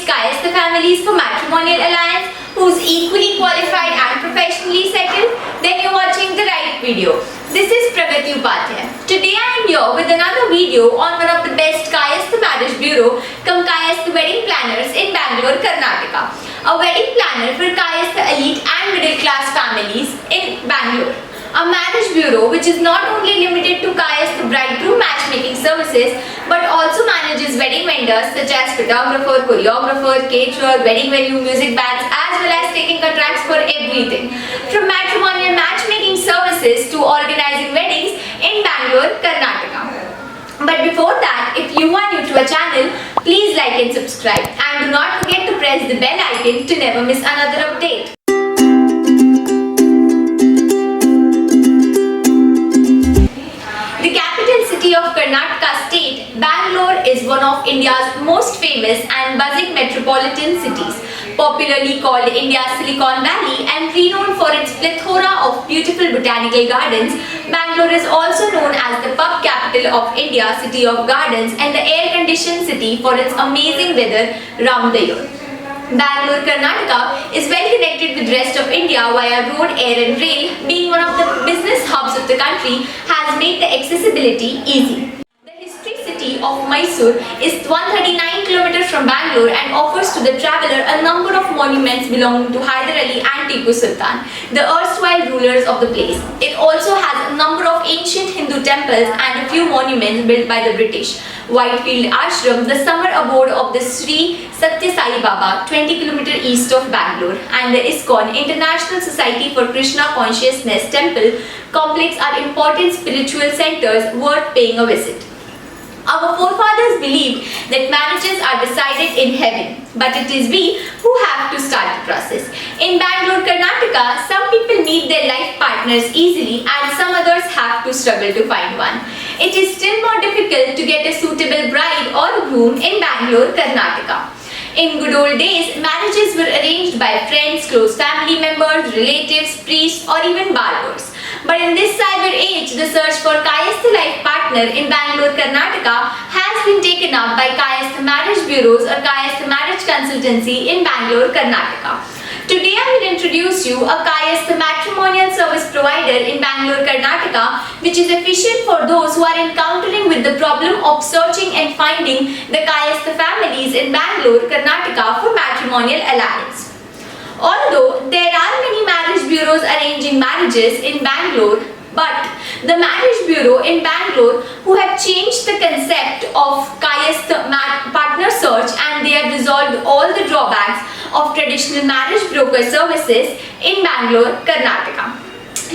shortlist Kayastha families for matrimonial alliance who's equally qualified and professionally settled, then you're watching the right video. This is Pragati Upadhyay. Today I am here with another video on one of the best Kayastha marriage bureau cum Kayastha wedding planners in Bangalore, Karnataka. A wedding planner for Kayastha elite and middle class families in Bangalore. A marriage bureau which is not only limited to Kayastha bridegroom matchmaking services but also manages wedding vendors such as photographer, choreographer, caterer, wedding venue, music bands, as well as taking contracts for everything. From matrimonial matchmaking services to organizing weddings in Bangalore, Karnataka. But before that, if you are new to our channel, please like and subscribe, and do not forget to press the bell icon to never miss another update. The capital city of Karnataka state, Bangalore is one of India's most famous and buzzing metropolitan cities, popularly called India's Silicon Valley and renowned for its plethora of beautiful botanical gardens. Bangalore is also known as the pub capital of India, city of gardens, and the air-conditioned city for its amazing weather round the year. Bangalore, Karnataka is well connected with the rest of India via road, air and rail. Being one of the business hubs of the country has made the accessibility easy. The history city of Mysore is 139 km from Bangalore and offers to the traveller a number of monuments belonging to Hyder Ali and Tipu Sultan, the erstwhile rulers of the place. It also has a number of ancient Hindu temples and a few monuments built by the British. Whitefield Ashram, the summer abode of the Sri Satya Sai Baba, 20 km east of Bangalore, and the ISKCON, International Society for Krishna Consciousness Temple complex are important spiritual centers worth paying a visit. Our forefathers believed that marriages are decided in heaven, but it is we who have to start the process. In Bangalore, Karnataka, some people meet their life partners easily and some others have to struggle to find one. It is still more difficult to get a suitable bride or groom in Bangalore, Karnataka. In good old days, marriages were arranged by friends, close family members, relatives, priests, or even barbers. But in this cyber age, the search for Kayastha life partner in Bangalore, Karnataka has been taken up by Kayastha marriage bureaus or Kayastha marriage consultancy in Bangalore, Karnataka. Today I will introduce you a Kayastha matrimonial service provider in Bangalore, Karnataka, which is efficient for those who are encountering with the problem of searching and finding the Kayastha families in Bangalore, Karnataka for matrimonial alliance. Although there are many marriage bureaus arranging marriages in Bangalore, but the marriage bureau in Bangalore who have changed the concept of Kayastha partner search and they have resolved all the drawbacks of traditional marriage broker services in Bangalore, Karnataka.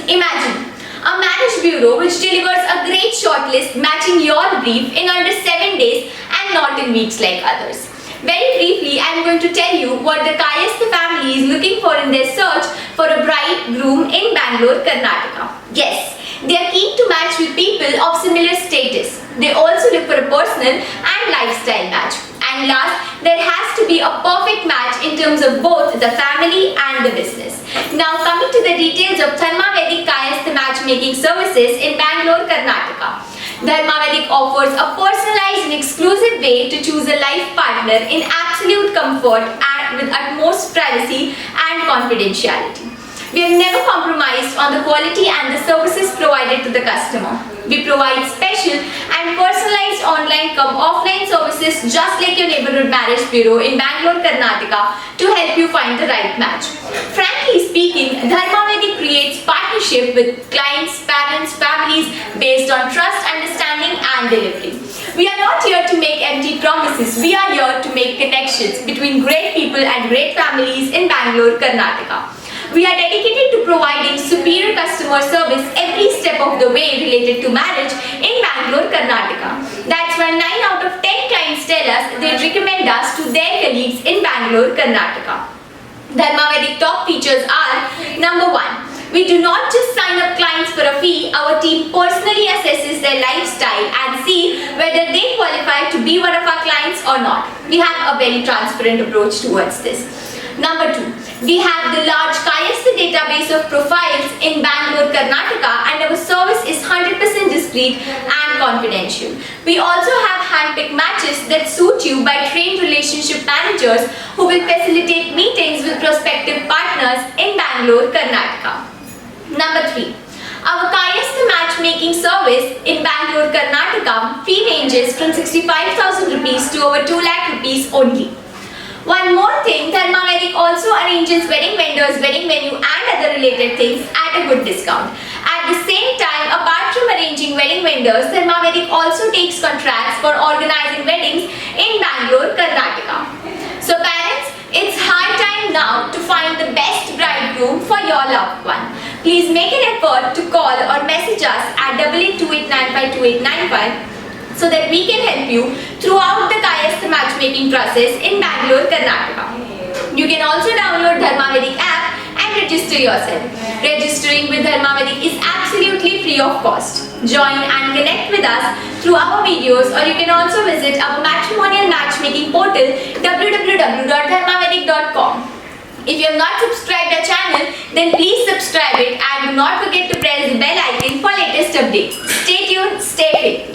Imagine a marriage bureau which delivers a great shortlist matching your brief in under 7 days and not in weeks like others. Very briefly, I am going to tell you what the Kayastha family is looking for in their search for a bride groom in Bangalore, Karnataka. Yes, they are keen to match with people of similar status. They also look for a personal and lifestyle match. And last, there has to be a perfect match in terms of both the family and the business. Now coming to the details of Dharma Vedic Kayastha matchmaking services in Bangalore, Karnataka. Dharma Vedic offers a personalized and exclusive way to choose a life partner in absolute comfort and with utmost privacy and confidentiality. We have never compromised on the quality and the services provided to the customer. We provide special and personalized online cum offline services just like your neighborhood marriage bureau in Bangalore, Karnataka to help you find the right match. Frankly speaking, Dharma Vedic creates partnership with clients, parents, families based on trust, understanding and delivery. We are not here to make empty promises. We are here to make connections between great people and great families in Bangalore, Karnataka. We are dedicated to providing superior customer service every step of the way related to marriage in Bangalore, Karnataka. That's why 9 out of 10 clients tell us they'd recommend us to their colleagues in Bangalore, Karnataka. Dharma Vedic top features are: number 1. We do not just sign up clients for a fee. Our team personally assesses their lifestyle and see whether they qualify to be one of our clients or not. We have a very transparent approach towards this. Number 2, we have the large Kayastha database of profiles in Bangalore, Karnataka, and our service is 100% discreet and and confidential. We also have hand-picked matches that suit you by trained relationship managers who will facilitate meetings with prospective partners in Bangalore, Karnataka. Number 3. Our Kayastha matchmaking service in Bangalore, Karnataka fee ranges from 65,000 rupees to over 2 lakh rupees only. One more thing, Dharmavedic also arranges wedding vendors, wedding venue and other related things at a good discount. At the same time, apart from arranging wedding vendors, Dharmavedic also takes contracts for organizing weddings in Bangalore, Karnataka. So parents, it's high time now to find the best bridegroom for your loved one. Please make an effort to call or message us at 8828952895 so that we can help you throughout the Kayastha matchmaking process in Bangalore, Karnataka. You can also download Dharmavedic app and register yourself. Registering with Dharmavedic is absolutely free of cost. Join and connect with us through our videos, or you can also visit our matrimonial matchmaking portal www.dharmavedic.com. If you have not subscribed our channel, then please subscribe it and do not forget to press the bell icon for latest updates. Stay tuned, stay fit.